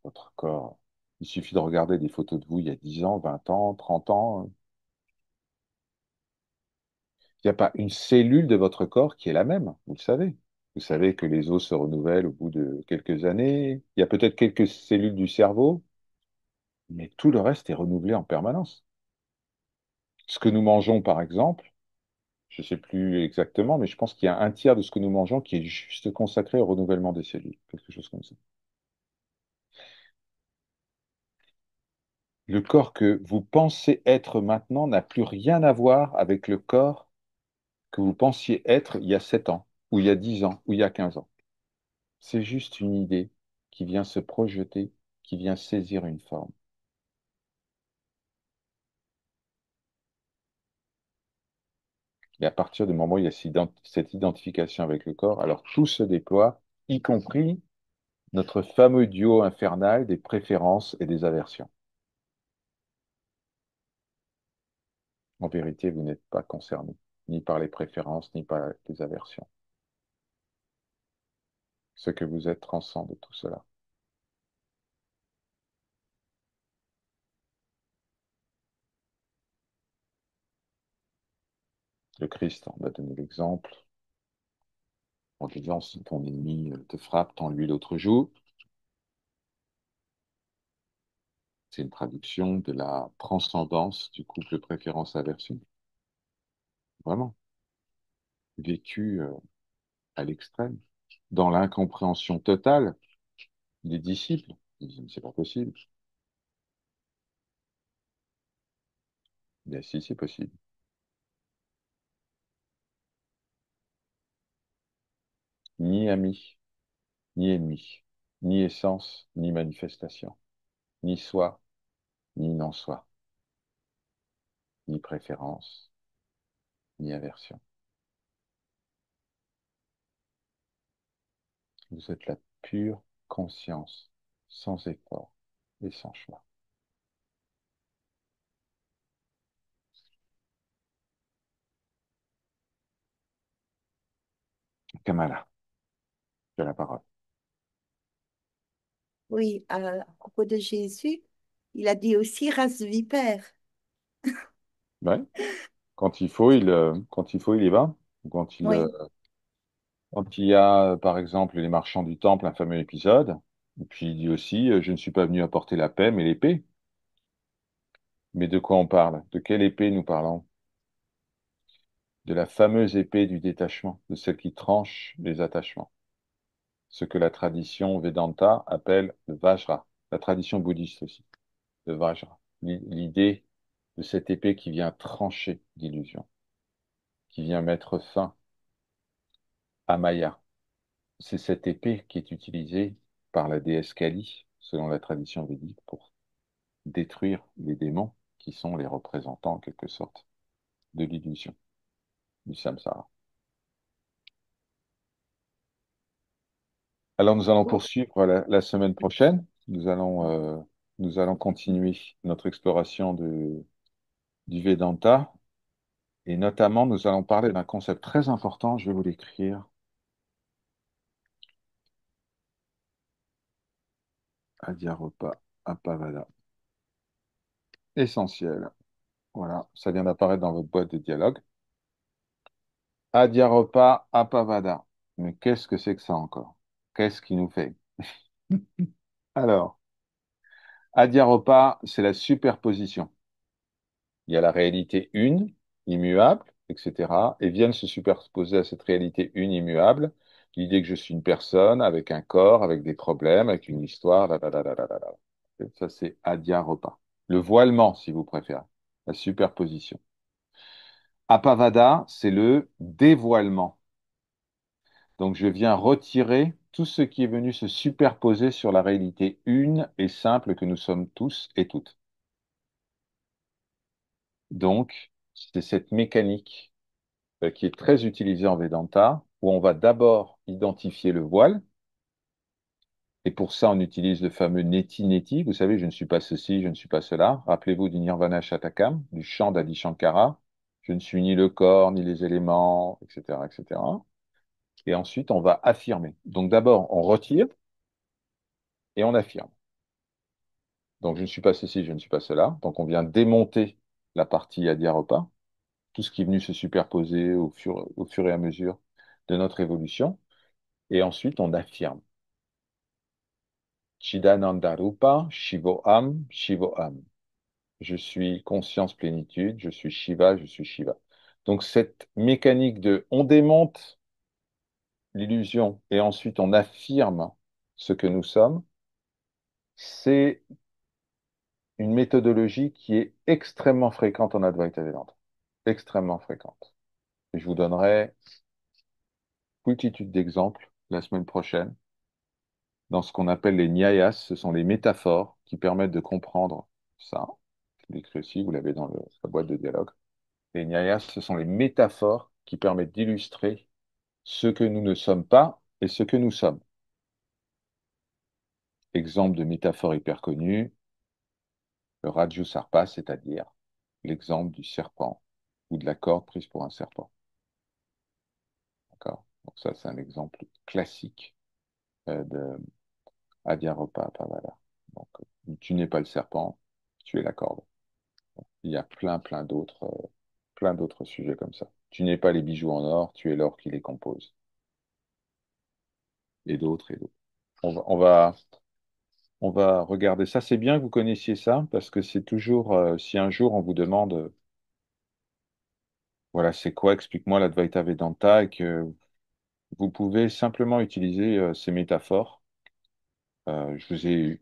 votre corps. Il suffit de regarder des photos de vous il y a 10 ans, 20 ans, 30 ans. Il n'y a pas une cellule de votre corps qui est la même, vous le savez. Vous savez que les os se renouvellent au bout de quelques années. Il y a peut-être quelques cellules du cerveau, mais tout le reste est renouvelé en permanence. Ce que nous mangeons, par exemple, je ne sais plus exactement, mais je pense qu'il y a un tiers de ce que nous mangeons qui est juste consacré au renouvellement des cellules, quelque chose comme ça. Le corps que vous pensez être maintenant n'a plus rien à voir avec le corps que vous pensiez être il y a 7 ans, ou il y a 10 ans, ou il y a 15 ans. C'est juste une idée qui vient se projeter, qui vient saisir une forme. Et à partir du moment où il y a cette identification avec le corps, alors tout se déploie, y compris notre fameux duo infernal des préférences et des aversions. En vérité, vous n'êtes pas concerné, ni par les préférences, ni par les aversions. Ce que vous êtes transcende tout cela. Le Christ en a donné l'exemple en disant, si ton ennemi te frappe, tends-lui l'autre joue. C'est une traduction de la transcendance du couple préférence-aversion. Vraiment, vécu à l'extrême, dans l'incompréhension totale des disciples. Ils disent, mais c'est pas possible. Bien si, c'est possible. Ni ami, ni ennemi, ni essence, ni manifestation, ni soi, ni non-soi, ni préférence, ni aversion. Vous êtes la pure conscience, sans effort et sans choix. Kamala, tu as la parole. Oui, à propos de Jésus, il a dit aussi race vipère. Ouais. Quand il faut, il y va. Quand Oui, quand il y a, par exemple, les marchands du temple, un fameux épisode, et puis il dit aussi, je ne suis pas venu apporter la paix, mais l'épée. Mais de quoi on parle? De quelle épée nous parlons? De la fameuse épée du détachement, de celle qui tranche les attachements. Ce que la tradition Vedanta appelle le Vajra, la tradition bouddhiste aussi, le Vajra. L'idée de cette épée qui vient trancher l'illusion, qui vient mettre fin à Maya. C'est cette épée qui est utilisée par la déesse Kali, selon la tradition védique, pour détruire les démons qui sont les représentants en quelque sorte de l'illusion, du samsara. Alors nous allons oui, poursuivre la semaine prochaine. Nous allons continuer notre exploration du Vedanta et notamment nous allons parler d'un concept très important, je vais vous l'écrire, Adhyaropa Appavada. Essentiel. Voilà, ça vient d'apparaître dans votre boîte de dialogue. Adhyaropa Appavada. Mais qu'est-ce que c'est que ça encore? Qu'est-ce qui nous fait? Alors, Adhyaropa, c'est la superposition. Il y a la réalité une, immuable, etc. Et viennent se superposer à cette réalité une, immuable, l'idée que je suis une personne avec un corps, avec des problèmes, avec une histoire, là, là, là, là, là, là, là. Ça, c'est Adhyaropa. Le voilement, si vous préférez, la superposition. Appavada, c'est le dévoilement. Donc, je viens retirer tout ce qui est venu se superposer sur la réalité une et simple que nous sommes tous et toutes. Donc, c'est cette mécanique qui est très utilisée en Vedanta, où on va d'abord identifier le voile, et pour ça, on utilise le fameux neti-neti. Vous savez, je ne suis pas ceci, je ne suis pas cela. Rappelez-vous du Nirvana Shatakam, du chant d'Adi Shankara. Je ne suis ni le corps, ni les éléments, etc., etc. Et ensuite, on va affirmer. Donc d'abord, on retire et on affirme. Donc, je ne suis pas ceci, je ne suis pas cela. Donc, on vient démonter la partie Adhyaropa, tout ce qui est venu se superposer au fur et à mesure de notre évolution. Et ensuite, on affirme. Chidanandarupa, Shivoham, Shivoham. Je suis conscience plénitude, je suis Shiva, je suis Shiva. Donc, cette mécanique de on démonte l'illusion et ensuite on affirme ce que nous sommes, c'est une méthodologie qui est extrêmement fréquente en Advaita Vedanta. Extrêmement fréquente. Et je vous donnerai multitude d'exemples la semaine prochaine dans ce qu'on appelle les nyayas. Ce sont les métaphores qui permettent de comprendre ça. Je l'écris aussi, vous l'avez dans la boîte de dialogue. Les nyayas, ce sont les métaphores qui permettent d'illustrer ce que nous ne sommes pas et ce que nous sommes. Exemple de métaphore hyper connue, le Raju Sarpa, c'est-à-dire l'exemple du serpent ou de la corde prise pour un serpent. D'accord? Donc ça, c'est un exemple classique de Adyarapa-Pavala. Donc, tu n'es pas le serpent, tu es la corde. Il y a plein d'autres sujets comme ça. Tu n'es pas les bijoux en or, tu es l'or qui les compose. Et d'autres, et d'autres. On va, on va, on va regarder ça. C'est bien que vous connaissiez ça, parce que c'est toujours, si un jour on vous demande, voilà, c'est quoi, explique-moi l'Advaita Vedanta, et que vous pouvez simplement utiliser ces métaphores. Je vous ai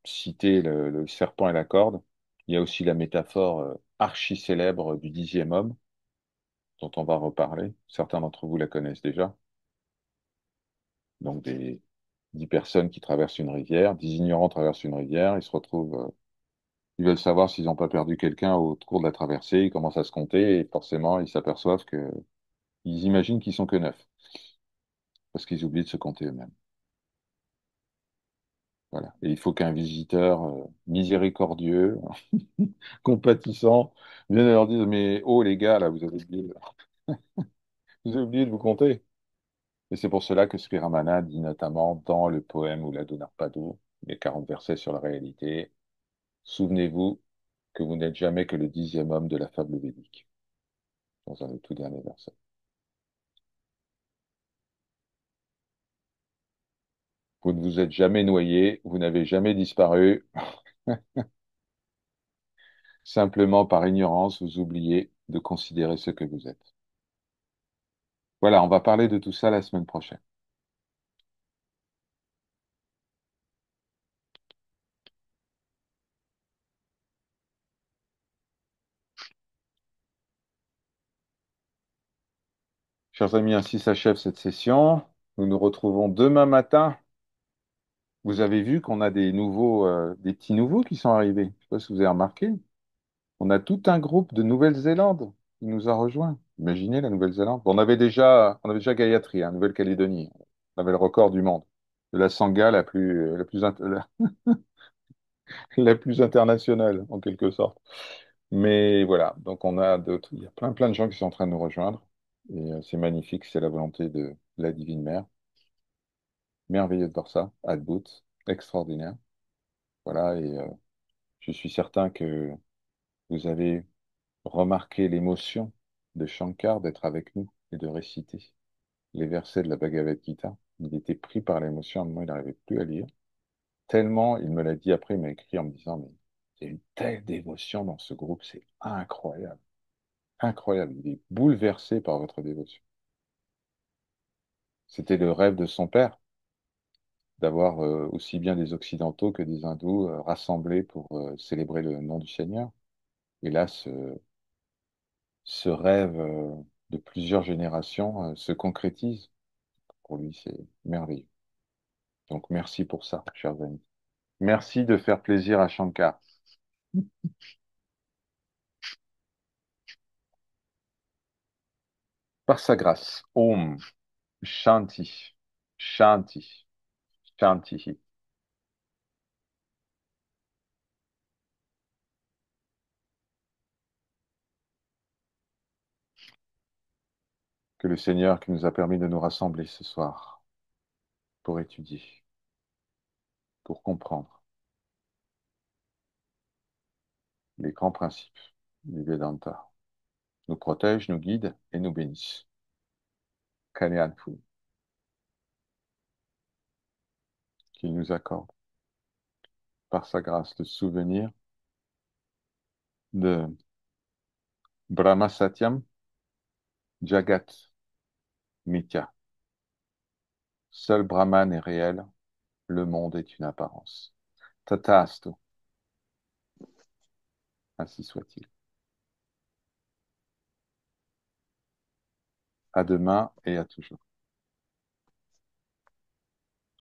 cité le serpent et la corde. Il y a aussi la métaphore archi célèbre du 10e homme, dont on va reparler. Certains d'entre vous la connaissent déjà. Donc des 10 personnes qui traversent une rivière, 10 ignorants traversent une rivière, ils se retrouvent, ils veulent savoir s'ils n'ont pas perdu quelqu'un au cours de la traversée, ils commencent à se compter et forcément ils s'aperçoivent que ils imaginent qu'ils sont que 9 parce qu'ils oublient de se compter eux-mêmes. Voilà. Et il faut qu'un visiteur miséricordieux, compatissant, vienne et leur dise, mais oh les gars, là, vous avez oublié de vous compter. Et c'est pour cela que Sri Ramana dit notamment dans le poème ou la Donarpado, les 40 versets sur la réalité, souvenez-vous que vous n'êtes jamais que le 10e homme de la fable védique, dans un des tout derniers versets. Vous ne vous êtes jamais noyé, vous n'avez jamais disparu, simplement par ignorance, vous oubliez de considérer ce que vous êtes. Voilà, on va parler de tout ça la semaine prochaine. Chers amis, ainsi s'achève cette session. Nous nous retrouvons demain matin. Vous avez vu qu'on a des petits nouveaux qui sont arrivés. Je ne sais pas si vous avez remarqué. On a tout un groupe de Nouvelle-Zélande qui nous a rejoints. Imaginez la Nouvelle-Zélande. Bon, on avait déjà Gayatri, hein, Nouvelle-Calédonie. On avait le record du monde de la sangha la plus internationale, en quelque sorte. Mais voilà, donc il y a plein de gens qui sont en train de nous rejoindre. Et c'est magnifique, c'est la volonté de la Divine Mère. Merveilleux de voir ça, Adbout, extraordinaire. Voilà, et je suis certain que vous avez remarqué l'émotion de Shankar d'être avec nous et de réciter les versets de la Bhagavad Gita. Il était pris par l'émotion, à un moment, il n'arrivait plus à lire. Tellement, il me l'a dit après, il m'a écrit en me disant, mais il y a une telle dévotion dans ce groupe, c'est incroyable. Incroyable. Il est bouleversé par votre dévotion. C'était le rêve de son père, d'avoir aussi bien des Occidentaux que des Hindous rassemblés pour célébrer le nom du Seigneur. Et là, ce rêve de plusieurs générations se concrétise. Pour lui, c'est merveilleux. Donc, merci pour ça, chers amis. Merci de faire plaisir à Shankar. Par sa grâce. Om Shanti. Shanti. Shanti. Que le Seigneur qui nous a permis de nous rassembler ce soir pour étudier, pour comprendre les grands principes du Vedanta, nous protège, nous guide et nous bénisse. Kalyan Fu, qu'il nous accorde par sa grâce le souvenir de Brahma Satyam, Jagat Mithya. Seul Brahman est réel, le monde est une apparence. Tathastu, ainsi soit-il. À demain et à toujours.